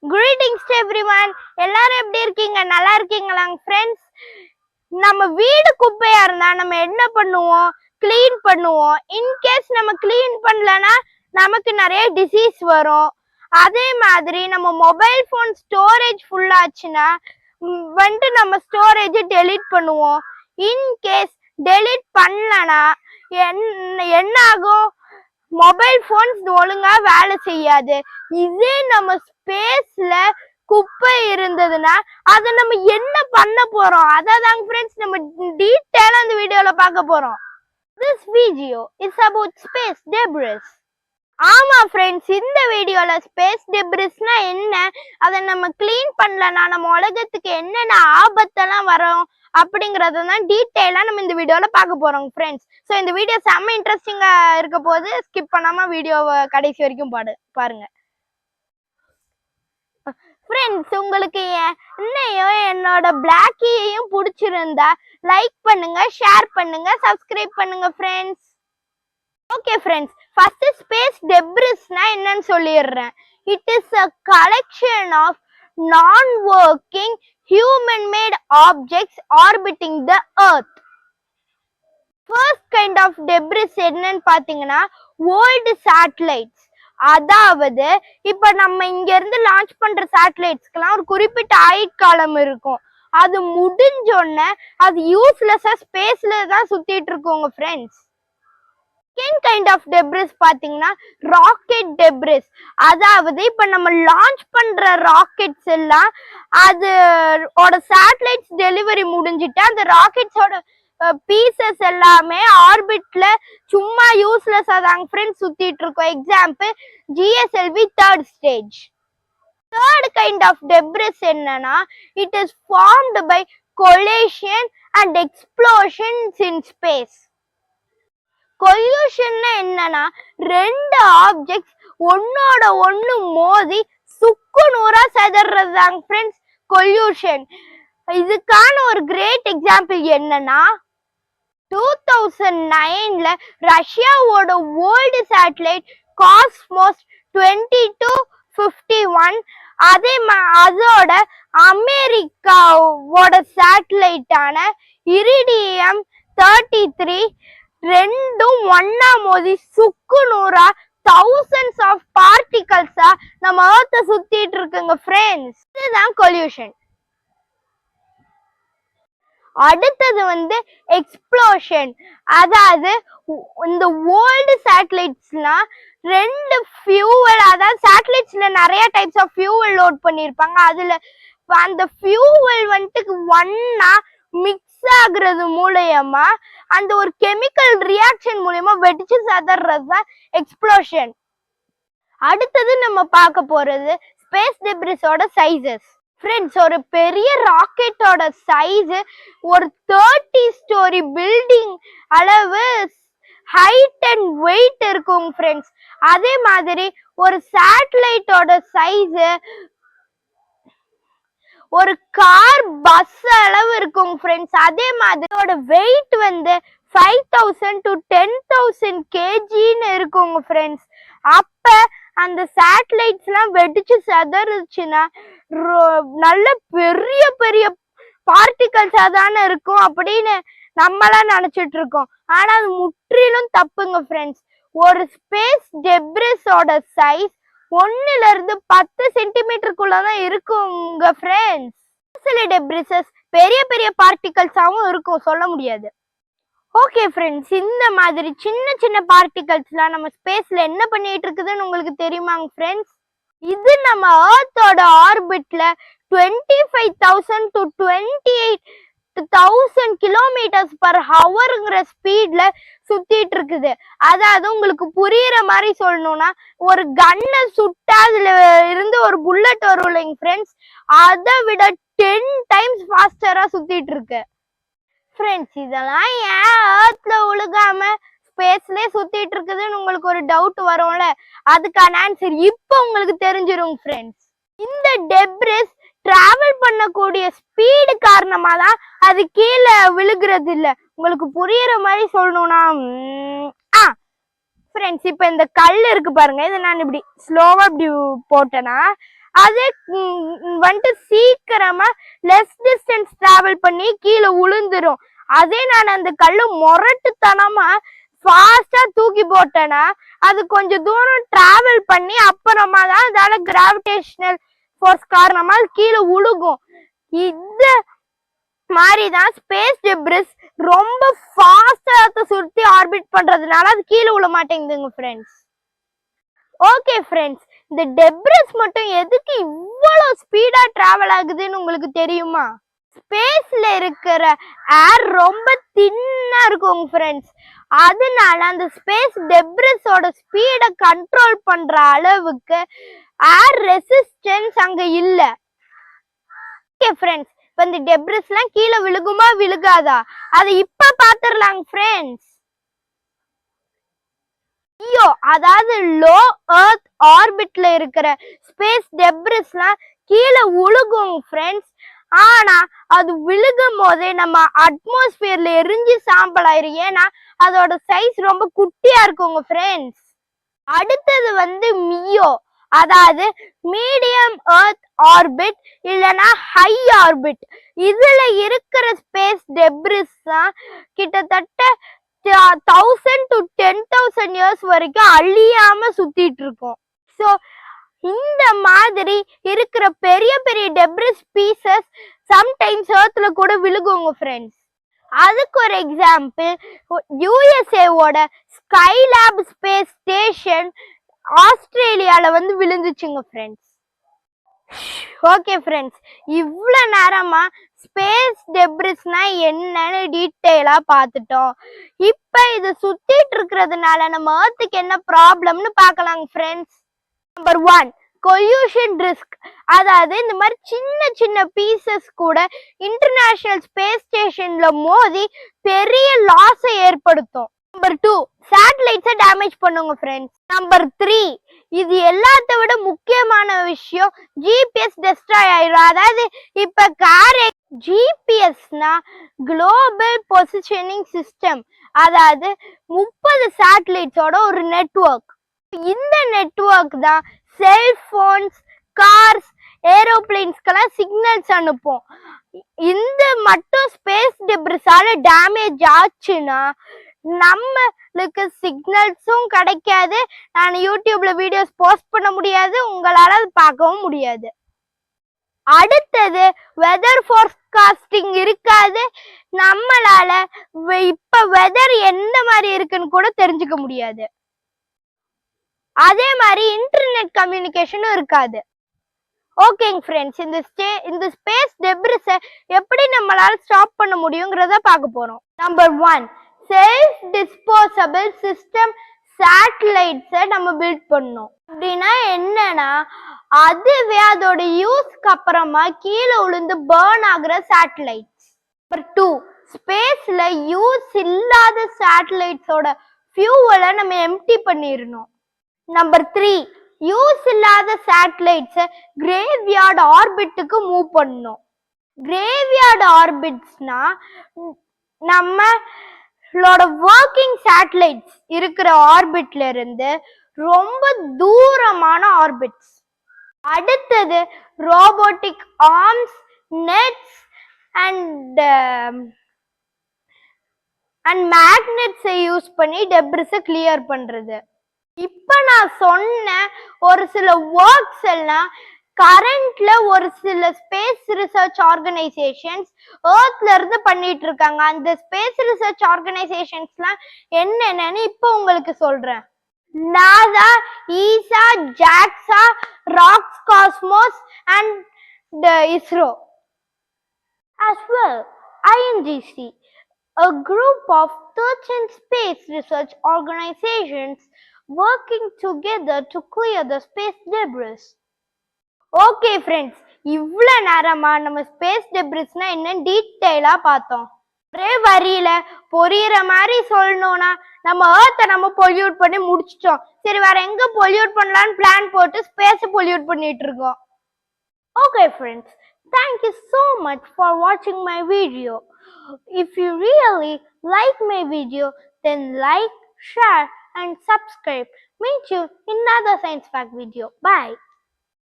Greetings to everyone. எல்லாரும் எப்படி இருக்கீங்க? நல்லா இருக்கீங்களாங்க ஃப்ரெண்ட்ஸ்? நம்ம வீடு குப்பையா இருந்தா நம்ம என்ன பண்ணுவோம்? க்ளீன் பண்ணுவோம். இன்கேஸ் நம்ம க்ளீன் பண்ணலனா நமக்கு நிறைய டிசீஸ் வரும். அதே மாதிரி நம்ம மொபைல் ஃபோன் ஸ்டோரேஜ் ஃபுல் ஆச்சுன்னா வந்துட்டு நம்ம ஸ்டோரேஜ் டெலீட் பண்ணுவோம். இன்கேஸ் டெலீட் பண்ணலனா என்ன ஆகும்? மொபைல் போன்ஸ் ஒழுங்கா வேலை செய்யாது. இதே நம்ம ஸ்பேஸ்ல குப்பை இருந்ததுன்னா அதை நம்ம என்ன பண்ண போறோம்? அதான் ஃப்ரெண்ட்ஸ் நம்ம டீடைலா இந்த வீடியோல பார்க்க போறோம். This video is about space debris. ஆமா ஃப்ரெண்ட்ஸ், இந்த வீடியோல ஸ்பேஸ் டெப்ரிஸ்னா என்ன, அதை நம்ம கிளீன் பண்ணலனா நம்ம உலகத்துக்கு என்னென்ன ஆபத்தெல்லாம் வரும் அப்படிங்கறத தான் டீடைலா நம்ம இந்த வீடியோல பார்க்க போறோம் ஃப்ரெண்ட்ஸ். ஸோ இந்த வீடியோ செம்ம இன்ட்ரெஸ்டிங்கா இருக்க போது ஸ்கிப் பண்ணாம வீடியோவை கடைசி வரைக்கும் பாருங்க ஃப்ரெண்ட்ஸ். உங்களுக்கு என்னையும் என்னோட பிளாக்கியையும் பிடிச்சிருந்தா லைக் பண்ணுங்க, ஷேர் பண்ணுங்க, சப்ஸ்கிரைப் பண்ணுங்க friends. Okay friends, first space டெப்ரிஸ்னா என்னன்னு சொல்லிடுறேன். It is a collection of non-working human-made objects orbiting the earth. First kind of debris என்னன்னு பாத்தீங்கன்னா old satellites. அதாவது இப்ப நம்ம இங்க இருந்து லான்ச் பண்ற சேட்டலைட்ஸ்க்குலாம் ஒரு குறிப்பிட்ட ஆயுட்காலம் இருக்கும். அது முடிஞ்சோடனே அது யூஸ்லெஸ்ஸா ஸ்பேஸ்ல தான் சுத்திட்டு இருக்குங்க friends. Second kind of debris பாத்தீங்கன்னா ராக்கெட் டெப்ரிஸ். அதாவது இப்ப நம்ம லான்ச் பண்ற ராக்கெட்ஸ் எல்லாம் அதோட சேட்டலைட்ஸ் டெலிவரி முடிஞ்சிட்டு அந்த ராக்கெட்ஸோட பீசஸ் எல்லாமே ஆர்பிட்ல சும்மா யூஸ்லெஸ்ஸா தாங்க ஃப்ரெண்ட்ஸ் சுத்திட்டு இருக்கோம். Example GSLV third stage. Third kind of debris என்னன்னா it is formed by collision and explosions in space. கொல்யூஷன்னா என்னன்னா ரெண்டு ஆப்ஜெக்ட்ஸ் ஒன்னோட ஒண்ணு மோதி சுக்கு நூறா செதறதுதாங்க ஃப்ரெண்ட்ஸ் கொல்யூஷன். இதுக்கான ஒரு கிரேட் எக்ஸாம்பிள் என்னன்னா 2009ல ரஷ்யாவோட ஓல்டு சேட்டலைட் காஸ்மோஸ் 2251, அதோட அமெரிக்காவோட சேட்டலைட்டான இரிடியம் 33 ரெண்டும் ஒன்னா மோதி சுக்கு நூறா thousands ஆஃப் பார்ட்டிகல்ஸா நம்ம எர்த்தை சுத்திட்டு இருக்குங்க ஃப்ரெண்ட்ஸ். இதுதான் கொல்யூஷன். அடுத்தது எக்ஸ்ப்ளோஷன். அதாவது இந்த ஓல்டு சேட்டலைட்ஸ்லாம் ரெண்டு ஃபியூவல், அதாவது சேட்டலைட்ஸ்ல நிறைய டைப்ஸ் ஆஃப் ஃபியூவல் லோட் பண்ணிருப்பாங்க. அதுல அந்த ஃபியூவல் ஒன்னா மிக்ஸ் ஆகுறது மூலமா அந்த ஒரு கெமிக்கல் ரியாக்ஷன் மூலமா வெடிச்சு சதறது எக்ஸ்ப்ளோஷன். அடுத்தது நம்ம பார்க்க போறது ஸ்பேஸ் டெப்ரிஸோட சைஸஸ். ஃப்ரெண்ட்ஸ், ஒரு பெரிய ராக்கெட்டோட சைஸ் ஒரு 30 ஸ்டோரி பில்டிங் அளவு ஹைட் அண்ட் வெயிட் இருக்கும் ஃப்ரெண்ட்ஸ். அதே மாதிரி ஒரு சேட்டலைட்டோட சைஸ் ஒரு கார் பஸ் அளவு இருக்கும் ஃப்ரெண்ட்ஸ். அதே மாதிரி வெயிட் 5000 to 10,000 kgன்னு இருக்குங்க ஃப்ரெண்ட்ஸ். அப்ப அந்த சேட்டலைட்ஸ் எல்லாம் வெடிச்சு செதறுச்சுன்னா நல்ல பெரிய பெரிய பார்ட்டிகல்ஸா தானே இருக்கும் அப்படின்னு நம்மளாம் நினைச்சிட்டு இருக்கோம். ஆனா அது முற்றிலும் தப்புங்க ஃப்ரெண்ட்ஸ். ஒரு ஸ்பேஸ் டெப்ரிஸோட சைஸ் 1 to 10 சென்டிமீட்டருக்குள்ளதான் இருக்குங்க ஃப்ரெண்ட்ஸ். சில டெப்ரிசஸ் பெரிய பெரிய பார்ட்டிகல்ஸாவும் இருக்கும், சொல்ல முடியாது. ஓகே ஃப்ரெண்ட்ஸ், இந்த மாதிரி சின்ன சின்ன பார்ட்டிகல்ஸ்லாம் நம்ம ஸ்பேஸ்ல என்ன பண்ணிட்டு இருக்குதுன்னு உங்களுக்கு தெரியுமாங்க ஃப்ரெண்ட்ஸ்? இது நம்ம எர்த்தோட ஆர்பிட்ல 25,000 to 28,000 kilometers per hourங்கிற ஸ்பீட்ல சுத்திட்டு இருக்குது. அதாவது உங்களுக்கு புரியுற மாதிரி சொல்லணும்னா ஒரு கன்னை சுட்டா அதுல இருந்து ஒரு புல்லட் வரும் இல்லைங்க ஃப்ரெண்ட்ஸ், அதை விட 10 times ஃபாஸ்டரா சுத்திட்டு இருக்கு ஃப்ரெண்ட்ஸ். இதெல்லாம் ஏன் எர்த்ல உழுகாம ஸ்பேஸ்லயே சுத்திட்டு இருக்குதுன்னு உங்களுக்கு ஒரு டவுட் வரும்ல, அதுக்கான ஆன்சர் இப்போ உங்களுக்கு தெரிஞ்சிரும் ஃப்ரெண்ட்ஸ். இந்த டெப்ரிஸ் டிராவல் பண்ணக்கூடிய ஸ்பீடு காரணமா தான் அது கீழே விழுகிறது இல்ல. உங்களுக்கு புரியுற மாதிரி சொல்லணும்னா ஃப்ரெண்ட்ஸ், இப்ப இந்த கல் இருக்கு பாருங்க, இதை நான் இப்படி ஸ்லோவா இப்படி போட்டேன்னா அதே வந்துட்டு சீக்கிரமா லெஸ் டிஸ்டன்ஸ் டிராவல் பண்ணி கீழே விழுந்துரும். அதே நான் அந்த கல்லு முரட்டுத்தனமா ஃபாஸ்டா தூக்கி போட்டேன்னா அது கொஞ்சம் தூரம் டிராவல் பண்ணி அப்புறமா தான் அதால கிராவிடேஷனல் ஃபோர்ஸ் காரணமா கீழே உழுகும். இந்த மாதிரிதான் ஸ்பேஸ் டெப்ரிஸ் ரொம்ப ஃபாஸ்டா சுத்தி ஆர்பிட் பண்றதுனால அது கீழே விழ மாட்டேங்குதுங்க ஃப்ரெண்ட்ஸ். ஓகே ஃப்ரெண்ட்ஸ், இந்த டெப்ரிஸ் மட்டும் எதுக்கு இவ்வளவு ஸ்பீடா டிராவல் ஆகுதுன்னு உங்களுக்கு தெரியுமா? ஸ்பேஸ்ல இருக்கிற ஏர் ரொம்ப தின்னா இருக்கும் ஃப்ரெண்ட்ஸ். அதனால அந்த ஸ்பேஸ் டெப்ரிஸோட ஸ்பீடை கண்ட்ரோல் பண்ற அளவுக்கு ஏர் ரெசிஸ்டன்ஸ் அங்க இல்ல. ஓகே ஃப்ரெண்ட்ஸ், இப்ப இந்த டெப்ரிஸ்லாம் கீழே விழுகுமா விழுகாதா அதை இப்ப பாத்துடலாங்க ஃப்ரெண்ட்ஸ். அதாவது லோ எர்த் ஆர்பிட்ல இருக்கிற ஸ்பேஸ் டெப்ரிஸ்லாம் கீழே விழுகும் ஃப்ரெண்ட்ஸ். ஆனா அது விழுகும் போதே நம்ம அட்மாஸ்பியர்ல எரிஞ்சு சாம்பல் ஆயிரும். ஏன்னா அதோட சைஸ் ரொம்ப குட்டியா இருக்குங்க ஃப்ரெண்ட்ஸ். அடுத்தது மியோ, அதாவது மீடியம் எர்த் ஆர்பிட் இல்லனா ஹை ஆர்பிட். இதுல இருக்கிற ஸ்பேஸ் டெப்ரிஸ் தான் கிட்டத்தட்ட 1000 to 10,000 years வரைக்கும் அழியாம சுத்திட்டு இருக்கும். ஸோ இந்த மாதிரி இருக்கிற பெரிய பெரிய டெப்ரிஸ் பீசஸ் சம்டைம்ஸ் எர்த்ல கூட விழுகுங்க ஃப்ரெண்ட்ஸ். அதுக்கு ஒரு எக்ஸாம்பிள் யூஎஸ்ஏவோட ஸ்கைலேப் ஸ்பேஸ் ஸ்டேஷன் ஆஸ்திரேலியால விழுந்துச்சுங்க ஃப்ரெண்ட்ஸ். ஓகே ஃப்ரெண்ட்ஸ், இவ்வளோ நேரமா ஸ்பேஸ் டெப்ரிஸ்னா என்னன்னு டீட்டெயிலா பார்த்துட்டோம். இப்ப இது சுத்திட்டு இருக்கிறதுனால நம்ம எர்த்துக்கு என்ன ப்ராப்ளம்னு பார்க்கலாங்க ஃப்ரெண்ட்ஸ். Number 1, coalition risk. அதாவது இந்த மாதிரி சின்ன சின்ன பீசஸ் கூட இன்டர்நேஷனல் ஸ்பேஸ் ஸ்டேஷன்ல மோதி பெரிய லாஸை ஏற்படுத்தும். நம்பர் 2, சேட்டலைட்ஸை டேமேஜ் பண்ணுங்க ஃப்ரெண்ட்ஸ். நம்பர் 3, இது எல்லாத்த விட முக்கியமான விஷயம், ஜிபிஎஸ் டெஸ்ட்ராய் ஆயிடும். அதாவது இப்ப கார் ஜிபிஎஸ்னா குளோபல் பொசிஷனிங் சிஸ்டம், அதாவது 30 சேட்டலைட்ஸோட ஒரு நெட்வொர்க். இந்த நெட்வொர்க் தான் செல்போன்ஸ், கார்ஸ், ஏரோப்ளைன்ஸ்க்கெல்லாம் சிக்னல்ஸ் அனுப்பும். இந்த மட்டும் ஸ்பேஸ் டெப்ரிஸால டேமேஜ் ஆச்சுன்னா நம்மளுக்கு சிக்னல்ஸும் கிடைக்காது, நான் யூடியூப்ல வீடியோஸ் போஸ்ட் பண்ண முடியாது, உங்களால அது பார்க்கவும் முடியாது. அடுத்தது வெதர் ஃபோர்காஸ்டிங் இருக்காது, நம்மளால இப்ப வெதர் எந்த மாதிரி இருக்குன்னு கூட தெரிஞ்சுக்க முடியாது. அதே மாதிரி இன்டர்நெட் கம்யூனிகேஷனும் இருக்காது. ஓகேங்க ஃப்ரெண்ட்ஸ், இந்த ஸ்பேஸ் டெப்ரிஸை எப்படி நம்மளால ஸ்டாப் பண்ண முடியுங்கிறத பார்க்க போறோம். நம்பர் 1, செல்ஃப் டிஸ்போசபிள் சிஸ்டம் சேட்டலைட்ஸை நம்ம பில்ட் பண்ணோம். அப்படின்னா என்னன்னா, அதுவே அதோட யூஸ்க்கு அப்புறமா கீழே விழுந்து பர்ன் ஆகுற சேட்டலைட்ஸ். நம்பர் 2, ஸ்பேஸ்ல யூஸ் இல்லாத சேட்டலைட்ஸோட ஃபியூவலை நம்ம எம்டி பண்ணிடணும். நம்பர் 3, யூஸ் இல்லாத சேட்டலைட்ஸை கிரேவ்யார்ட் ஆர்பிட்டுக்கு மூவ் பண்ணணும். கிரேவ்யார்ட் ஆர்பிட்ஸ்னா நம்மளோட ஒர்க்கிங் சேட்டலைட்ஸ் இருக்கிற ஆர்பிட்ல இருந்து ரொம்ப தூரமான ஆர்பிட்ஸ். அடுத்தது ரோபோட்டிக் ஆர்ம்ஸ், நெட்ஸ் அண்ட் மேக்னெட்ஸை யூஸ் பண்ணி டெப்ரிஸை கிளியர் பண்றது. இப்ப நான் சொன்ன ஒரு சில ஒர்க்ஸ் எல்லாம் கரண்ட்ல ஒரு சில ஸ்பேஸ் ரிசர்ச் ஆர்கனைசேஷன்ஸ் எர்த்ல இருந்து பண்ணிட்டு இருக்காங்க. அந்த ஸ்பேஸ் ரிசர்ச் ஆர்கனைசேஷன்ஸ்லாம் என்னென்னு இப்ப உங்களுக்கு சொல்றேன். NASA, ESA, JAXA, Roscosmos and ISRO. as well INGC, a group of 13 space research organizations working together to clear the space debris. Okay friends, இவ்வளோ நேரமா நம்ம ஸ்பேஸ் டெப்ரிஸ்னா என்ன டீட்டெயிலா பார்த்தோம். ஒரே வரியில பொரியிற மாதிரி சொல்லணும்னா நம்ம எர்த்தை நம்ம பொல்யூட் பண்ணி முடிச்சிட்டோம். சரி, வேற எங்க பொல்யூட் பண்ணலான்னு பிளான் போட்டு ஸ்பேஸ் பொல்யூட் பண்ணிட்டு இருக்கோம். Okay friends, thank you so much for watching my video. If you really like my video, then like, share and subscribe. Meet you in another science fact video. Bye.